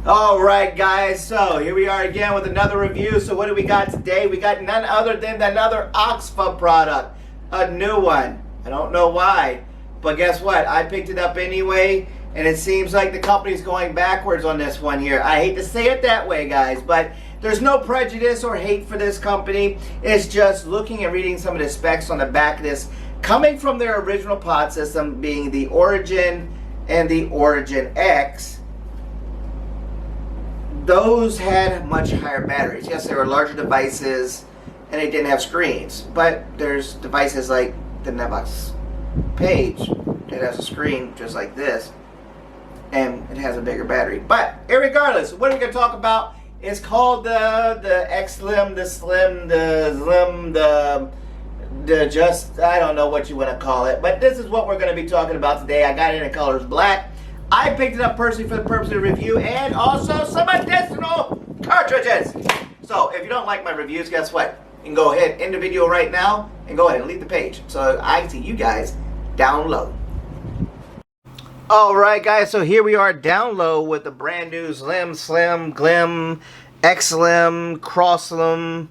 Alright guys, so here we are again with another review. So what do we got today? We got none other than another OXVA product. A new one. I don't know why, but guess what? I picked it up anyway, and it seems like the company's going backwards on this one here. I hate to say it that way, guys, but there's no prejudice or hate for this company. It's just looking and reading some of the specs on the back of this, coming from their original pod system being the Origin and the Origin X. Those had much higher batteries. Yes, they were larger devices and they didn't have screens, but there's devices like the Nevox Page that has a screen just like this and it has a bigger battery. But irregardless, what are we going to talk about? It's called the XLIM, the Slim, the Slim, the just, I don't know what you want to call it, but this is what we're going to be talking about today. I got it in colors black. I picked it up personally for the purpose of the review and also some additional cartridges. So if you don't like my reviews, guess what? You can go ahead, end the video right now, and go ahead and leave the page so I see you guys down low. Alright guys, so here we are down low with the brand new Slim, Glim, XLIM, Crosslim,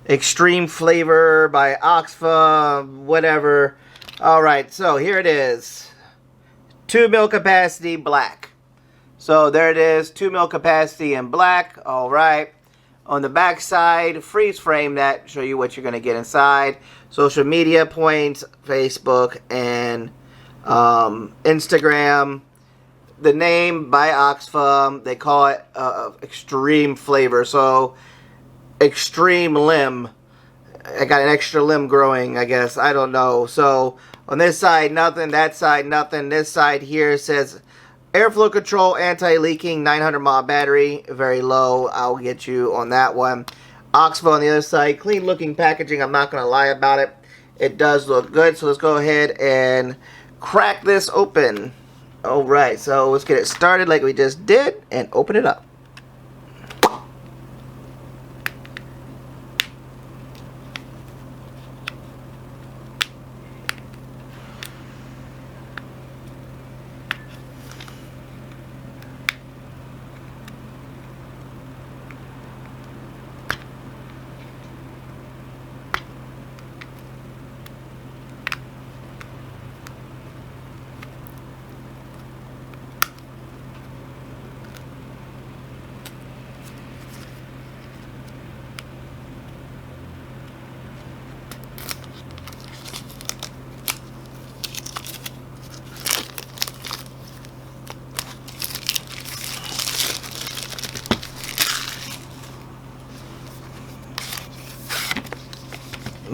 Extreme Flavor by OXVA, whatever. Alright, so here it is. 2 mil capacity black. So there it is, 2 mil capacity in black. Alright. On the back side, freeze frame that, show you what you're going to get inside. Social media points, Facebook and Instagram. The name by OXVA, they call it Extreme Flavor. So Extreme Limb. I got an extra limb growing, I guess. I don't know. So on this side, nothing. That side, nothing. This side here says airflow control, anti-leaking, 900 mAh battery, very low. I'll get you on that one. OXVA on the other side, clean looking packaging. I'm not going to lie about it. It does look good. So let's go ahead and crack this open. Alright, so let's get it started like we just did and open it up.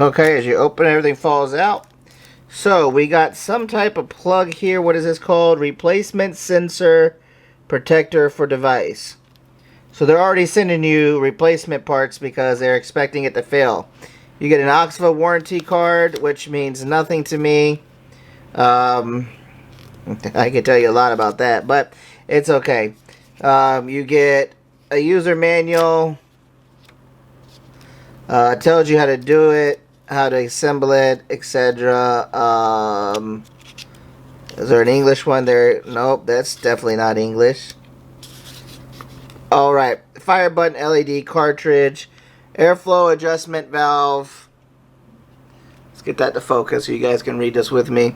Okay, as you open, everything falls out. So we got some type of plug here. What is this called? Replacement sensor protector for device. So they're already sending you replacement parts because they're expecting it to fail. You get an OXVA warranty card, which means nothing to me. I can tell you a lot about that, but it's okay. You get a user manual. Tells you how to do it, how to assemble it, etc. Is there an English one there? Nope, that's definitely not English. Alright, fire button LED cartridge, airflow adjustment valve. Let's get that to focus so you guys can read this with me.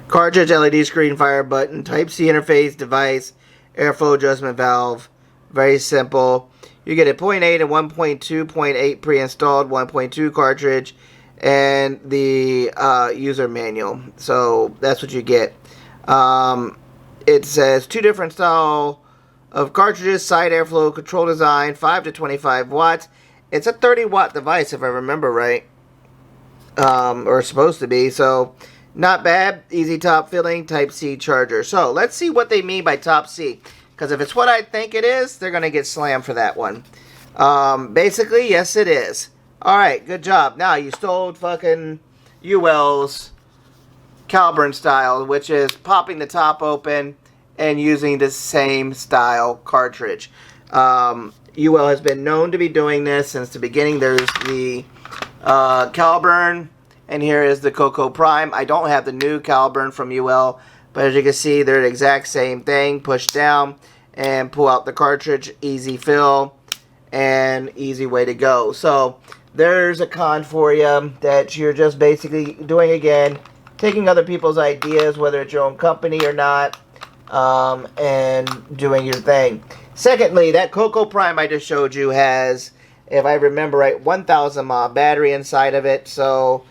Cartridge, LED screen, fire button, Type-C interface, device, airflow adjustment valve. Very simple. You get a 0.8 and 1.2, 0.8 pre-installed, 1.2 cartridge, and the user manual. So that's what you get. It says 2 different style of cartridges, side airflow control design, 5 to 25 watts. It's a 30 watt device if I remember right, or supposed to be. So not bad. Easy top filling, Type-C charger. So let's see what they mean by Type-C. Because if it's what I think it is, they're going to get slammed for that one. Basically, yes it is. Alright, good job. Now, you stole fucking UL's Caliburn style, which is popping the top open and using the same style cartridge. UL has been known to be doing this since the beginning. There's the Caliburn, and here is the Coco Prime. I don't have the new Caliburn from UL, but as you can see, they're the exact same thing. Push down, and pull out the cartridge. Easy fill and easy way to go. So there's a con for you that you're just basically doing again, taking other people's ideas, whether it's your own company or not, and doing your thing. Secondly, that Cocoa Prime I just showed you has, if I remember right, 1,000 mAh battery inside of it, so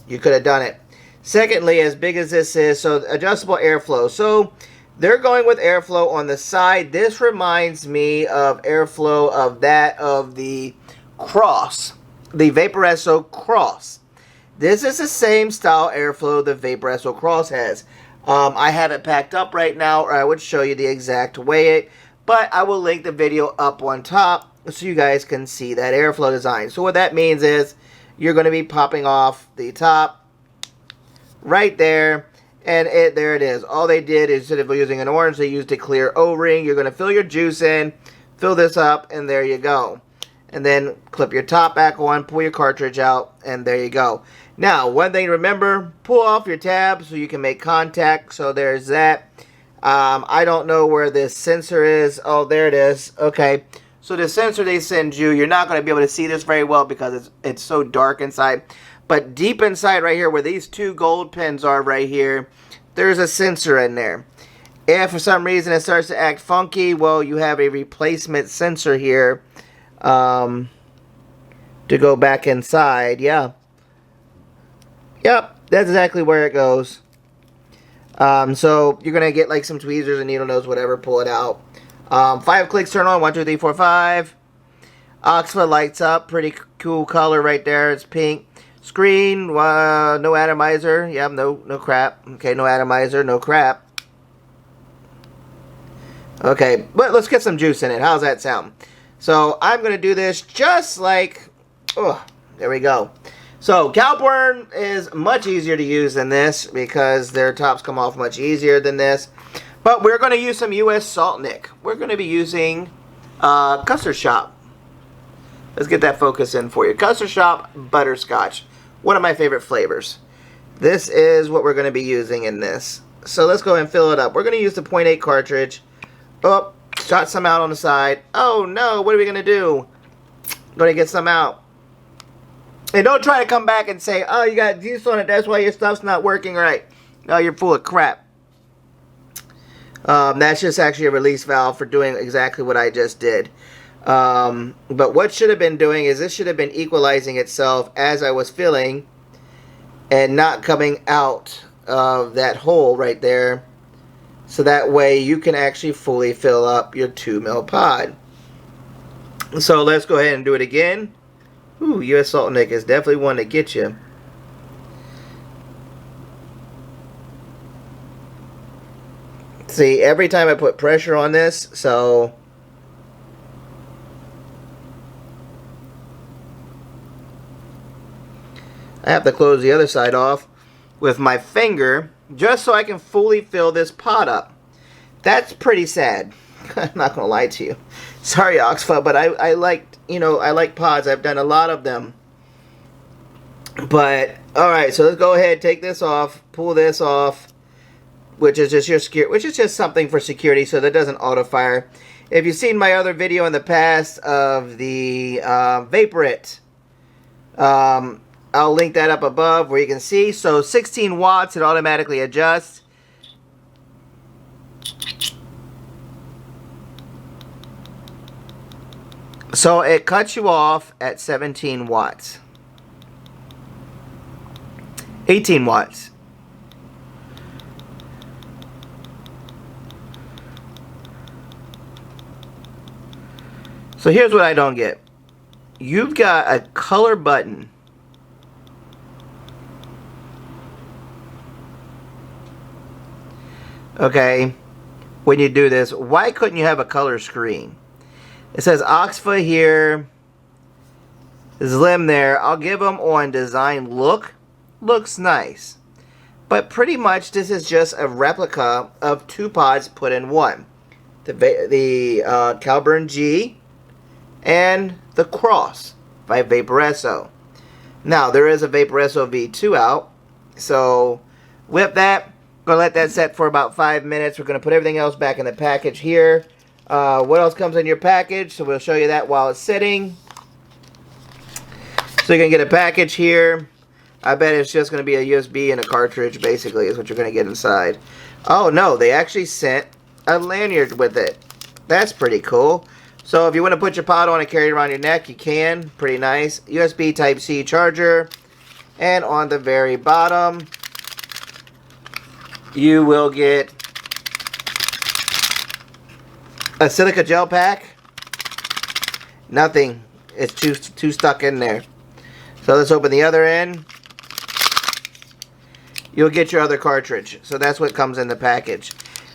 you could have done it. Secondly, as big as this is, so adjustable airflow. So they're going with airflow on the side. This reminds me of airflow of that of the Cross, the Vaporesso Cross. This is the same style airflow the Vaporesso Cross has. I have it packed up right now, or I would show you the exact way but I will link the video up on top so you guys can see that airflow design. So what that means is you're going to be popping off the top right there, and there it is. All they did is, instead of using an orange, they used a clear O-ring. You're going to fill your juice in, fill this up, and there you go. And then clip your top back on, pull your cartridge out, and there you go. Now, one thing to remember, pull off your tab so you can make contact. So there's that. I don't know where this sensor is. Oh, there it is. Okay. So the sensor they send you, you're not going to be able to see this very well because it's so dark inside. But deep inside right here, where these two gold pins are right here, there's a sensor in there. If for some reason it starts to act funky, well, you have a replacement sensor here to go back inside. Yeah. Yep, that's exactly where it goes. So you're going to get like some tweezers and needle nose, whatever, pull it out. 5 clicks, turn on, 1, 2, 3, 4, 5. OXVA lights up, pretty cool color right there, it's pink. Screen, no atomizer, yeah, no crap. Okay, no atomizer, no crap. Okay, but let's get some juice in it. How's that sound? So I'm going to do this just like, oh, there we go. So Cowburn is much easier to use than this because their tops come off much easier than this. But we're going to use some US Salt Nick. We're going to be using Custard Shop. Let's get that focus in for you. Custard Shop Butterscotch. One of my favorite flavors. This is what we're going to be using in this. So let's go ahead and fill it up. We're going to use the 0.8 cartridge. Oh, shot some out on the side. Oh no, what are we going to do? Going to get some out. And don't try to come back and say, oh, you got juice on it, that's why your stuff's not working right. No, you're full of crap. That's just actually a release valve for doing exactly what I just did. But what should have been doing is this should have been equalizing itself as I was filling and not coming out of that hole right there. So that way you can actually fully fill up your 2 ml pod. So let's go ahead and do it again. Ooh, US Salt Nick is definitely one to get you. See, every time I put pressure on this, so I have to close the other side off with my finger just so I can fully fill this pot up. That's pretty sad. I'm not gonna lie to you. Sorry, OXVA, but I liked, you know, I like pods. I've done a lot of them. But all right, so let's go ahead, take this off, pull this off, which is just something for security, so that doesn't auto fire. If you've seen my other video in the past of the Vaporit, I'll link that up above where you can see. So 16 watts, it automatically adjusts. So it cuts you off at 17 watts. 18 watts. So here's what I don't get. You've got a color button. Okay, when you do this, why couldn't you have a color screen? It says OXVA here, XLIM there. I'll give them on design look. Looks nice. But pretty much this is just a replica of 2 pods put in one. The Cowburn G and the Cross by Vaporesso. Now, there is a Vaporesso V2 out. So, with that, Gonna let that set for about 5 minutes. We're gonna put everything else back in the package here. What else comes in your package? So we'll show you that while it's sitting. So you're gonna get a package here. I bet it's just gonna be a USB and a cartridge, basically, is what you're gonna get inside. Oh no, they actually sent a lanyard with it. That's pretty cool. So if you want to put your pod on and carry it around your neck, you can. Pretty nice. USB Type-C charger. And on the very bottom, you will get a silica gel pack. Nothing. It's too stuck in there. So let's open the other end. You'll get your other cartridge. So that's what comes in the package.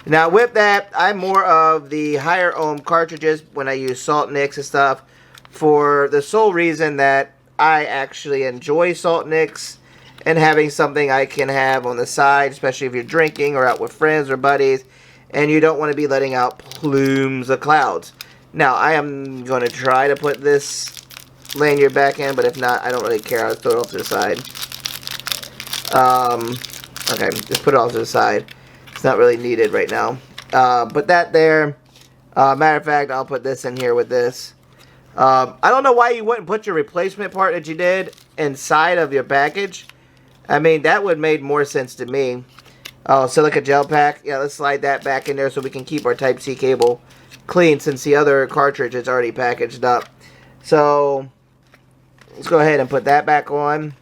Now with that, I'm more of the higher ohm cartridges when I use Salt Nicks and stuff, for the sole reason that I actually enjoy Salt Nicks and having something I can have on the side, especially if you're drinking or out with friends or buddies and you don't want to be letting out plumes of clouds. Now I am going to try to put this lanyard back in, but if not, I don't really care. I'll throw it off to the side. Okay, just put it off to the side. It's not really needed right now. Put that there. Matter of fact, I'll put this in here with this. I don't know why you wouldn't put your replacement part that you did inside of your package. I mean, that would have made more sense to me. Oh, silica gel pack. Yeah, let's slide that back in there so we can keep our Type-C cable clean, since the other cartridge is already packaged up. So let's go ahead and put that back on.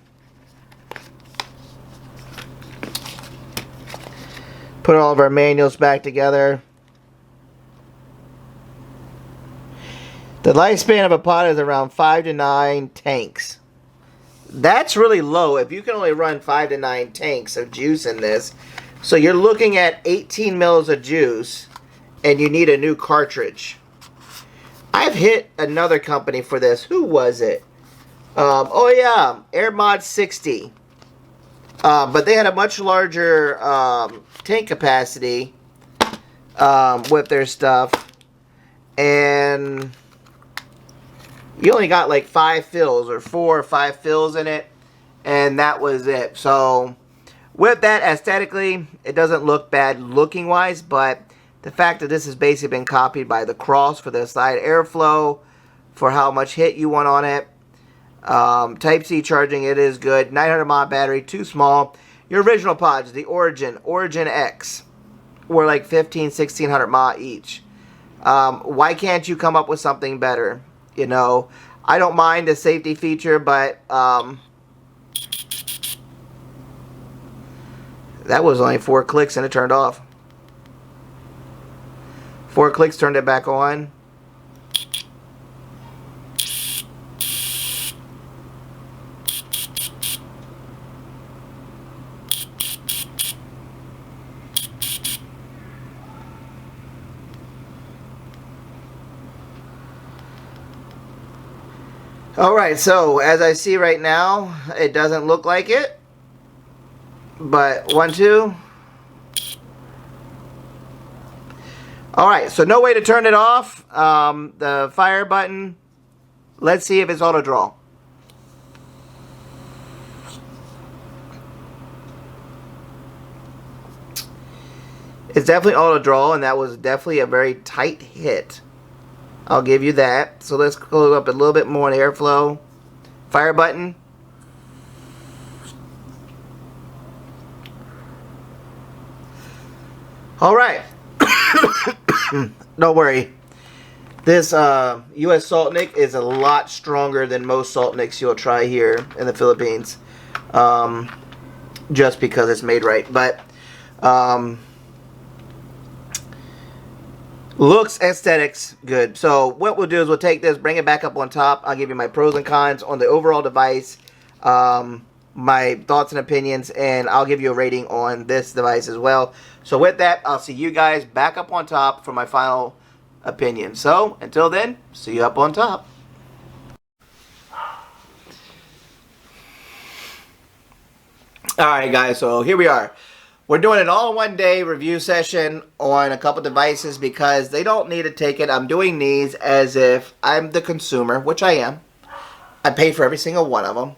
Put all of our manuals back together. The lifespan of a pod is around 5 to 9 tanks. That's really low if you can only run 5 to 9 tanks of juice in this. So you're looking at 18 mils of juice and you need a new cartridge. I've hit another company for this. Who was it? Oh yeah, AirMod 60. But they had a much larger tank capacity with their stuff, and you only got like 5 fills or 4 or 5 fills in it, and that was it. So with that, aesthetically, it doesn't look bad looking wise, but the fact that this has basically been copied by the Cross for the side airflow, for how much hit you want on it. Type-C charging, it is good. 900 mAh battery, too small. Your original pods, the Origin X, were like 1600 mAh each. Why can't you come up with something better? You know, I don't mind the safety feature, but that was only 4 clicks and it turned off. 4 clicks turned it back on. Alright, so as I see right now, it doesn't look like it. But 1, 2. Alright, so no way to turn it off. The fire button. Let's see if it's auto draw. It's definitely auto draw, and that was definitely a very tight hit. I'll give you that. So let's close up a little bit more on the airflow. Fire button. Alright. Don't worry. This US Salt Nick is a lot stronger than most Salt Nicks you'll try here in the Philippines. Just because it's made right. But looks, aesthetics, good. So what we'll do is we'll take this, bring it back up on top. I'll give you my pros and cons on the overall device, my thoughts and opinions, and I'll give you a rating on this device as well. So with that, I'll see you guys back up on top for my final opinion. So until then, see you up on top. Alright guys, so here we are. We're doing an all-in-one-day review session on a couple devices because they don't need a ticket. I'm doing these as if I'm the consumer, which I am. I pay for every single one of them,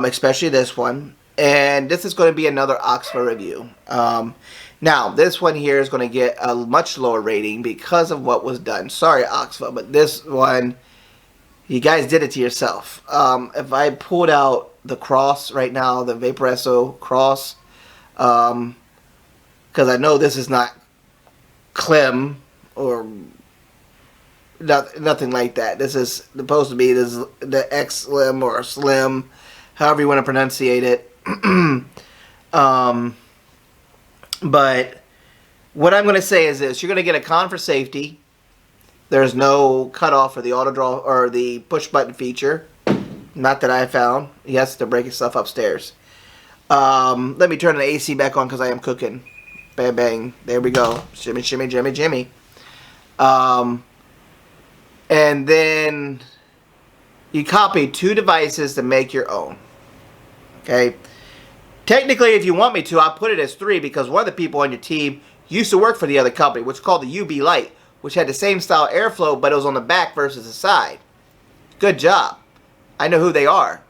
especially this one. And this is going to be another OXVA review. Now, this one here is going to get a much lower rating because of what was done. Sorry, OXVA, but this one, you guys did it to yourself. If I pulled out the cross right now, the Vaporesso cross, because I know this is not XLIM or nothing like that. This is supposed to be the XLIM or SLIM, however you want to pronunciate it. But what I'm going to say is this: you're going to get a con for safety. There's no cutoff for the auto draw or the push button feature. Not that I found. Yes, they're breaking stuff upstairs. Let me turn the AC back on because I am cooking. Bang, bang. There we go. Shimmy, shimmy, jimmy, jimmy. And then you copy 2 devices to make your own. Okay. Technically, if you want me to, I'll put it as 3 because one of the people on your team used to work for the other company, which is called the UB Light, which had the same style airflow, but it was on the back versus the side. Good job. I know who they are.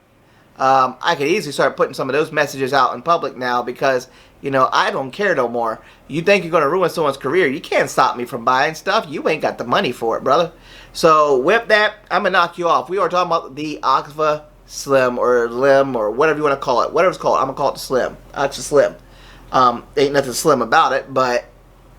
I could easily start putting some of those messages out in public now because, you know, I don't care no more. You think you're going to ruin someone's career. You can't stop me from buying stuff. You ain't got the money for it, brother. So, with that, I'm going to knock you off. We are talking about the OXVA Slim or Lim or whatever you want to call it. Whatever it's called. I'm going to call it the Slim. It's a Slim. Ain't nothing slim about it, but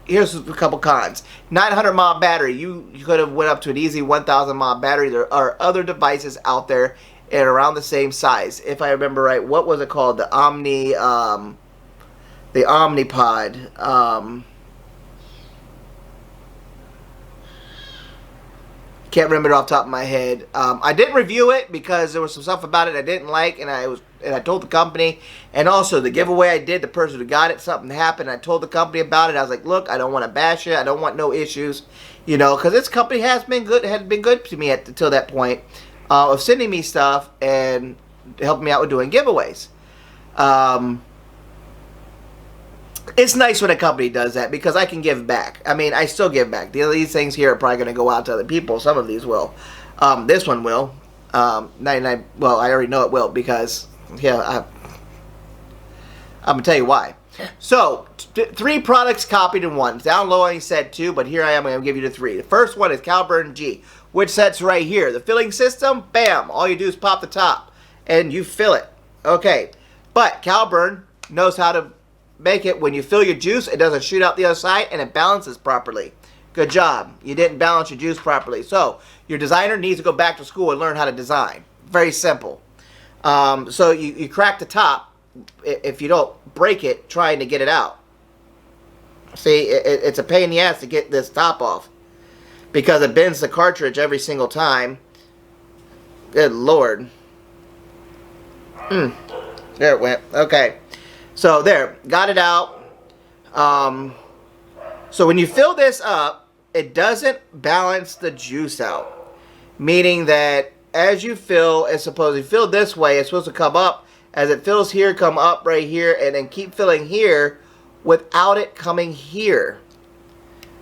here's a couple cons. 900 mAh battery. You could have went up to an easy 1000 mAh battery. There are other devices out there and around the same size. If I remember right, what was it called? The Omnipod. Can't remember it off the top of my head. I didn't review it because there was some stuff about it I didn't like, and I told the company, and also the giveaway I did, the person who got it, something happened. I told the company about it. I was like, look, I don't want to bash it. I don't want no issues, you know, because this company had been good to me until that point of sending me stuff and helping me out with doing giveaways. It's nice when a company does that because I can give back. I mean, I still give back. These things here are probably going to go out to other people. Some of these will. This one will. 99. Well, I already know it will because, yeah, I'm going to tell you why. So, 3 products copied in one. Down low I said 2, but here I am. I'm going to give you the 3. The first one is Caliburn G, which sets right here. The filling system, bam. All you do is pop the top, and you fill it. Okay. But Caliburn knows how to make it when you fill your juice, it doesn't shoot out the other side, and it balances properly. Good job. You didn't balance your juice properly. So, your designer needs to go back to school and learn how to design. Very simple. So, you crack the top. If you don't break it, trying to get it out. See, it's a pain in the ass to get this top off. Because it bends the cartridge every single time. Good Lord. There it went. Okay. So there, got it out. So when you fill this up, it doesn't balance the juice out. Meaning that as you fill, it's supposed to fill this way, it's supposed to come up. As it fills here, come up right here, and then keep filling here without it coming here.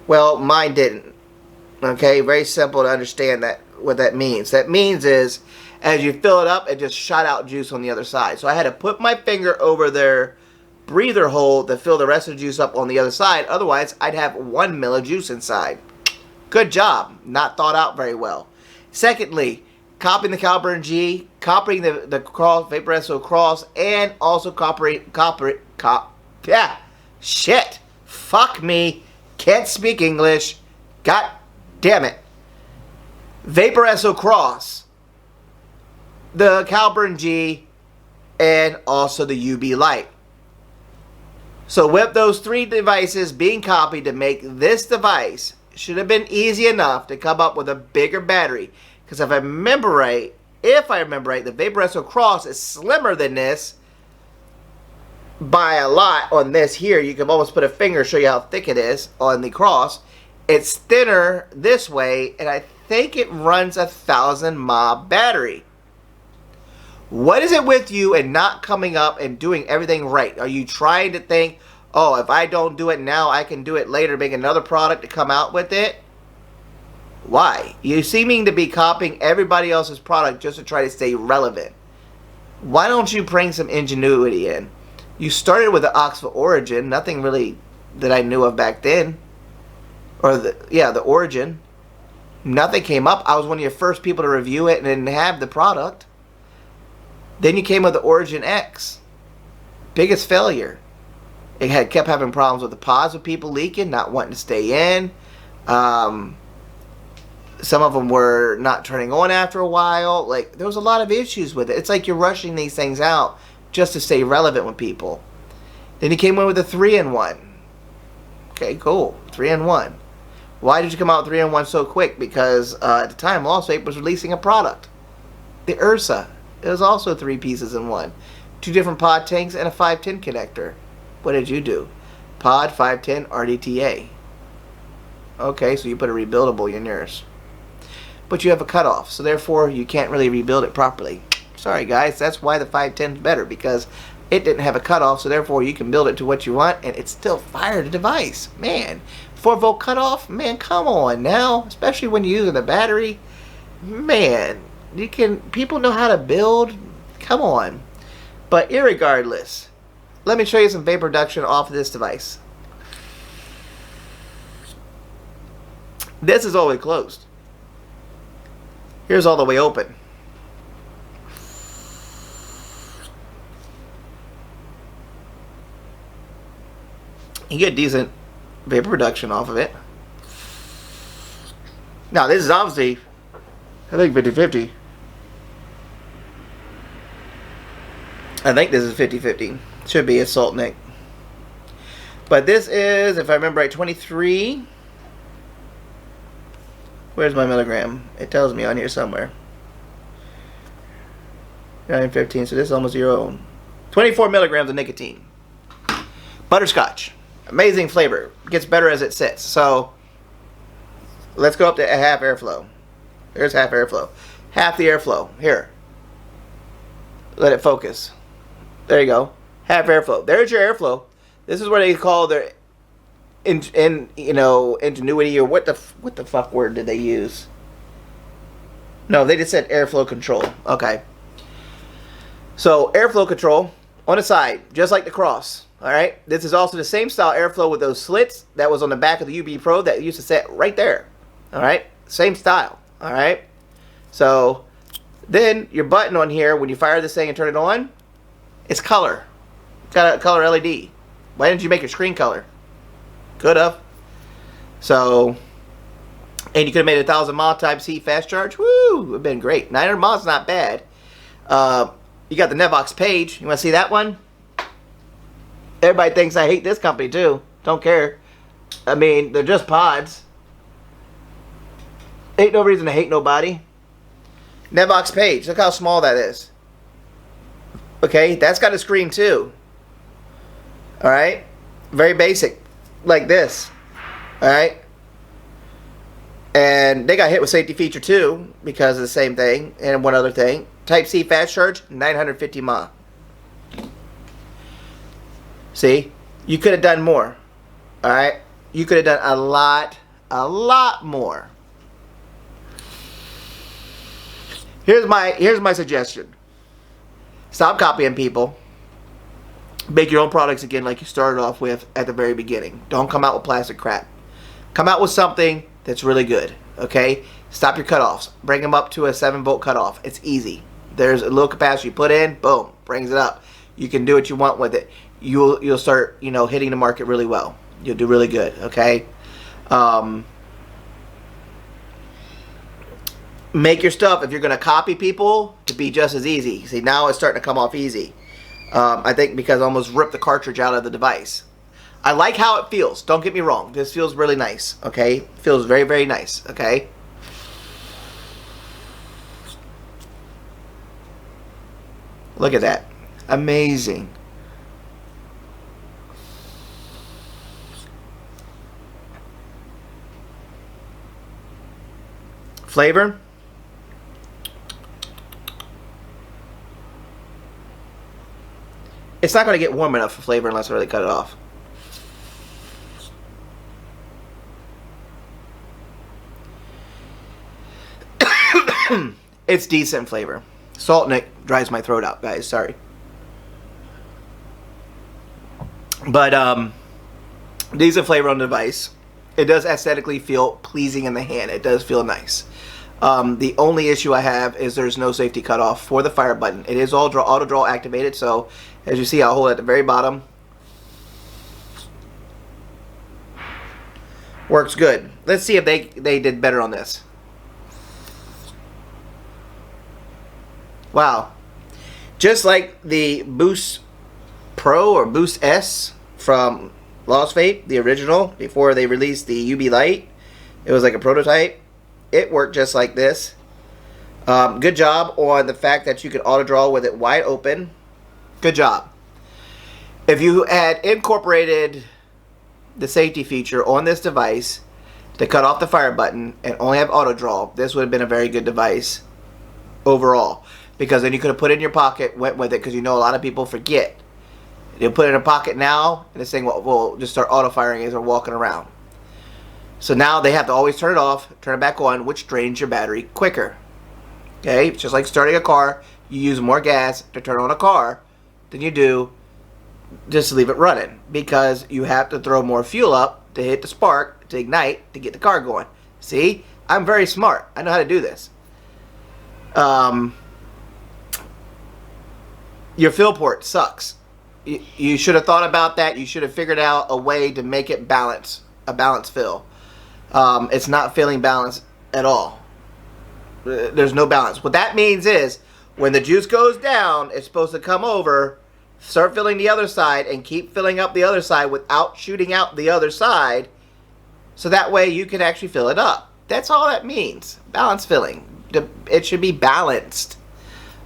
Well, mine didn't. Okay, very simple to understand that what that means. That means is, as you fill it up, it just shot out juice on the other side. So I had to put my finger over their breather hole to fill the rest of the juice up on the other side. Otherwise, I'd have 1 ml of juice inside. Good job. Not thought out very well. Secondly, copying the Caliburn G, copying the Cross, Vaporesso Cross, and also shit. Fuck me. Can't speak English. God damn it. Vaporesso Cross, the Caliburn G, and also the UB Light. So with those 3 devices being copied to make this device, should have been easy enough to come up with a bigger battery. Because if I remember right, the Vaporesso Cross is slimmer than this by a lot on this here. You can almost put a finger, show you how thick it is on the Cross. It's thinner this way, and I think it runs 1000 mAh battery. What is it with you and not coming up and doing everything right? Are you trying to think, oh, if I don't do it now, I can do it later, make another product to come out with it? Why? You seeming to be copying everybody else's product just to try to stay relevant. Why don't you bring some ingenuity in? You started with the OXVA origin, nothing really that I knew of back then. Or the origin. Nothing came up. I was one of your first people to review it and didn't have the product. Then you came with the Origin X. Biggest failure. It kept having problems with the pods, with people leaking, not wanting to stay in. Some of them were not turning on after a while. Like, there was a lot of issues with it. It's like you're rushing these things out just to stay relevant with people. Then you came in with a 3-in-1. Okay, cool. 3-in-1. Why did you come out with 3-in-1 so quick? Because at the time, Lawscape was releasing a product. The Ursa. It was also 3 pieces in one. 2 different pod tanks and a 510 connector. What did you do? Pod, 510, RDTA. Okay, so you put a rebuildable in yours. But you have a cutoff, so therefore you can't really rebuild it properly. Sorry guys, that's why the 510 is better, because it didn't have a cutoff, so therefore you can build it to what you want, and it still fired the device. Man, 4-volt cutoff? Man, come on now. Especially when you're using a battery. Man, people know how to build. Come on. But irregardless, let me show you some vapor reduction off of this device. This is all the way closed. Here's all the way open. You get decent vapor reduction off of it. Now this is obviously, I think 50-50. I think this is 50-50. Should be a salt nick. But this is, if I remember right, 23. Where's my milligram? It tells me on here somewhere. 915, so this is almost your own. 24 milligrams of nicotine. Butterscotch. Amazing flavor. Gets better as it sits. So, let's go up to a half airflow. There's half airflow. Half the airflow. Here. Let it focus. There you go. Half airflow. There's your airflow. This is what they call their ingenuity, or what the fuck word did they use? No, they just said airflow control. Okay. So airflow control on the side, just like the Cross. All right. This is also the same style airflow with those slits that was on the back of the UB Pro that used to sit right there. All right. Same style. All right. So then your button on here, when you fire this thing and turn it on, it's color. It's got a color LED. Why didn't you make your screen color? Could have. So, and you could have made a 1,000 mile type C fast charge. Woo! Would have been great. 900 miles is not bad. You got the Nevox page. You want to see that one? Everybody thinks I hate this company too. Don't care. I mean, they're just pods. Ain't no reason to hate nobody. Nevox page. Look how small that is. Okay, that's got a screen too. Alright? Very basic. Like this. Alright? And they got hit with safety feature too, because of the same thing. And one other thing. Type C fast charge, 950 mAh. See? You could have done more. Alright? You could have done a lot more. Here's my suggestion. Stop copying people. Make your own products again like you started off with at the very beginning. Don't come out with plastic crap. Come out with something that's really good. Okay? Stop your cutoffs. Bring them up to a 7-volt cutoff. It's easy. There's a little capacity you put in, boom, brings it up. You can do what you want with it. You'll start, hitting the market really well. You'll do really good, okay? Make your stuff, if you're going to copy people, to be just as easy. See, now it's starting to come off easy. I think because I almost ripped the cartridge out of the device. I like how it feels. Don't get me wrong. This feels really nice, okay? It feels very, very nice, okay? Look at that. Amazing. Flavor. It's not going to get warm enough for flavor unless I really cut it off. It's decent flavor. Salt Nick dries my throat out, guys. Sorry. But decent flavor on the device. It does aesthetically feel pleasing in the hand. It does feel nice. The only issue I have is there's no safety cutoff for the fire button. It is all auto draw activated, so as you see, I'll hold it at the very bottom. Works good. Let's see if they did better on this. Wow. Just like the Boost Pro or Boost S from Lost Vape, the original, before they released the UB Light, it was like a prototype. It worked just like this. Good job on the fact that you could auto draw with it wide open. Good job. If you had incorporated the safety feature on this device to cut off the fire button and only have auto draw, this would have been a very good device overall, because then you could have put it in your pocket, went with it, because you know a lot of people forget. You'll put it in a pocket now, and this thing will just start auto firing as they're walking around. So now they have to always turn it off, turn it back on, which drains your battery quicker. Okay, it's just like starting a car. You use more gas to turn on a car than you do just to leave it running, because you have to throw more fuel up to hit the spark, to ignite, to get the car going. See, I'm very smart. I know how to do this. Your fill port sucks. You should have thought about that. You should have figured out a way to make it balance, a balanced fill. It's not filling balanced at all. There's no balance. What that means is when the juice goes down, it's supposed to come over, start filling the other side, and keep filling up the other side without shooting out the other side, so that way you can actually fill it up. That's all that means. Balance filling. It should be balanced.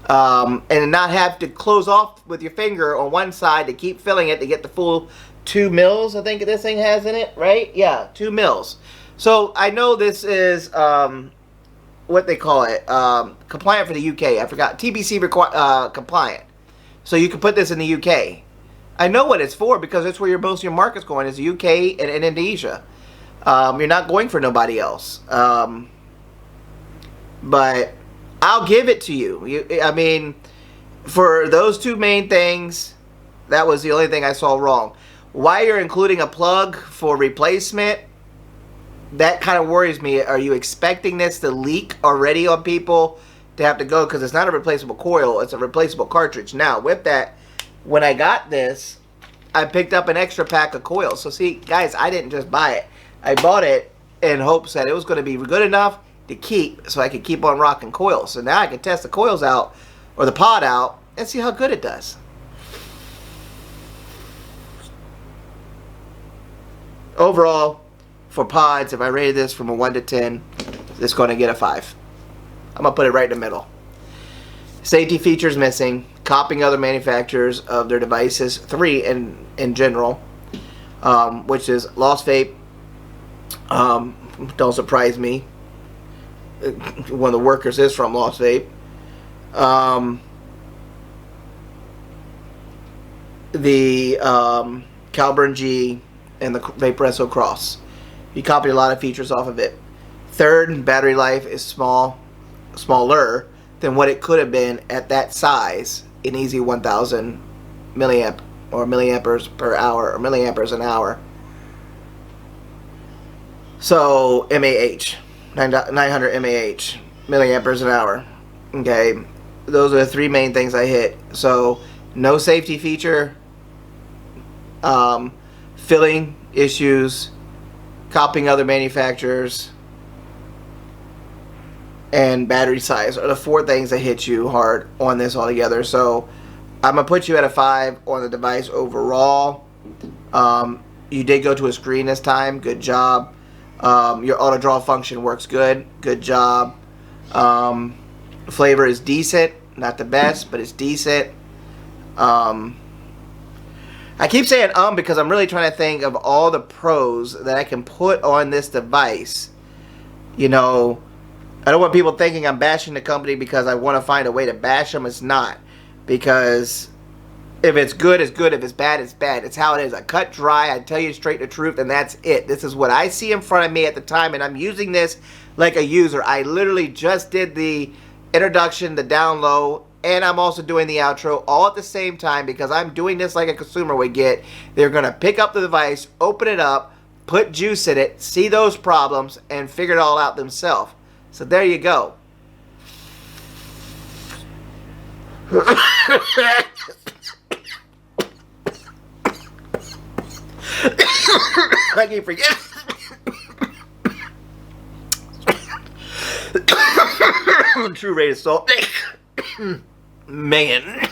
And not have to close off with your finger on one side to keep filling it to get the full 2 mils, I think this thing has in it, right? Yeah, 2 mils. So I know this is what they call it, compliant for the UK. I forgot, TBC compliant. So you can put this in the UK. I know what it's for, because that's where most of your market's going, is the UK and Indonesia. You're not going for nobody else. But I'll give it to you. I mean, for those two main things, that was the only thing I saw wrong. Why you're including a plug for replacement, that kind of worries me. Are you expecting this to leak already on people to have to go? Because it's not a replaceable coil, it's a replaceable cartridge. Now, with that, when I got this, I picked up an extra pack of coils. So see, guys, I didn't just buy it. I bought it in hopes that it was going to be good enough to keep, so I could keep on rocking coils. So now I can test the coils out, or the pod out, and see how good it does. Overall, for pods, if I rated this from a 1 to 10, it's going to get a 5. I'm going to put it right in the middle. Safety features missing. Copying other manufacturers of their devices. 3 in general. Which is Lost Vape. Don't surprise me. One of the workers is from Lost Vape. The Calburn G and the Vaporesso Cross. He copied a lot of features off of it. Third, battery life is smaller than what it could have been at that size. An easy 1,000 milliamp or milliamperes per hour, or milliamperes an hour. So MAH, 900 MAH, milliamperes an hour. Okay, those are the 3 main things I hit. So no safety feature, filling issues, copying other manufacturers, and battery size are the 4 things that hit you hard on this altogether. So I'm going to put you at a 5 on the device overall. You did go to a screen this time. Good job. Your auto draw function works good. Good job. Flavor is decent. Not the best, but it's decent. I keep saying because I'm really trying to think of all the pros that I can put on this device. You know, I don't want people thinking I'm bashing the company because I want to find a way to bash them. It's not. Because if it's good, it's good. If it's bad, it's bad. It's how it is. I cut dry. I tell you straight the truth, and that's it. This is what I see in front of me at the time, and I'm using this like a user. I literally just did the introduction, the down low, and I'm also doing the outro all at the same time because I'm doing this like a consumer would get. They're going to pick up the device, open it up, put juice in it, see those problems, and figure it all out themselves. So there you go. I keep forgetting. True rate of salt. Man.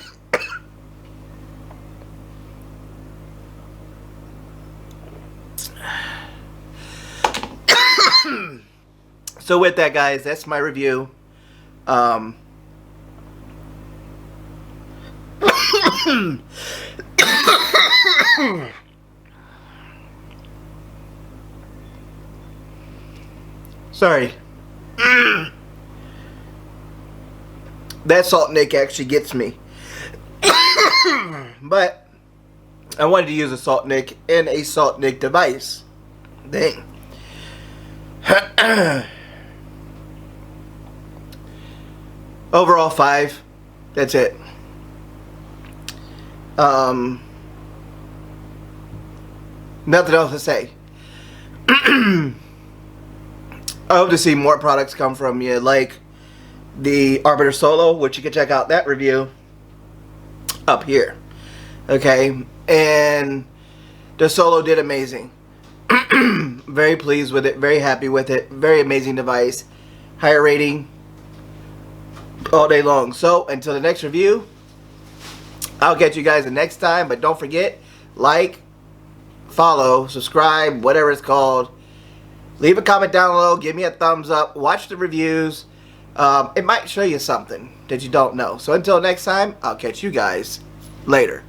So with that, guys, that's my review. Sorry. That Salt Nick actually gets me. But I wanted to use a Salt Nick in a Salt Nick device. Dang. Overall 5. That's it. Nothing else to say. I hope to see more products come from you, like the Arbiter Solo, which you can check out that review up here. Okay, and the Solo did amazing. Very pleased with it, very happy with it, very amazing device. Higher rating all day long. So until the next review, I'll catch you guys the next time. But don't forget, like, follow, subscribe, whatever it's called. Leave a comment down below. Give me a thumbs up. Watch the reviews. It might show you something that you don't know. So until next time, I'll catch you guys later.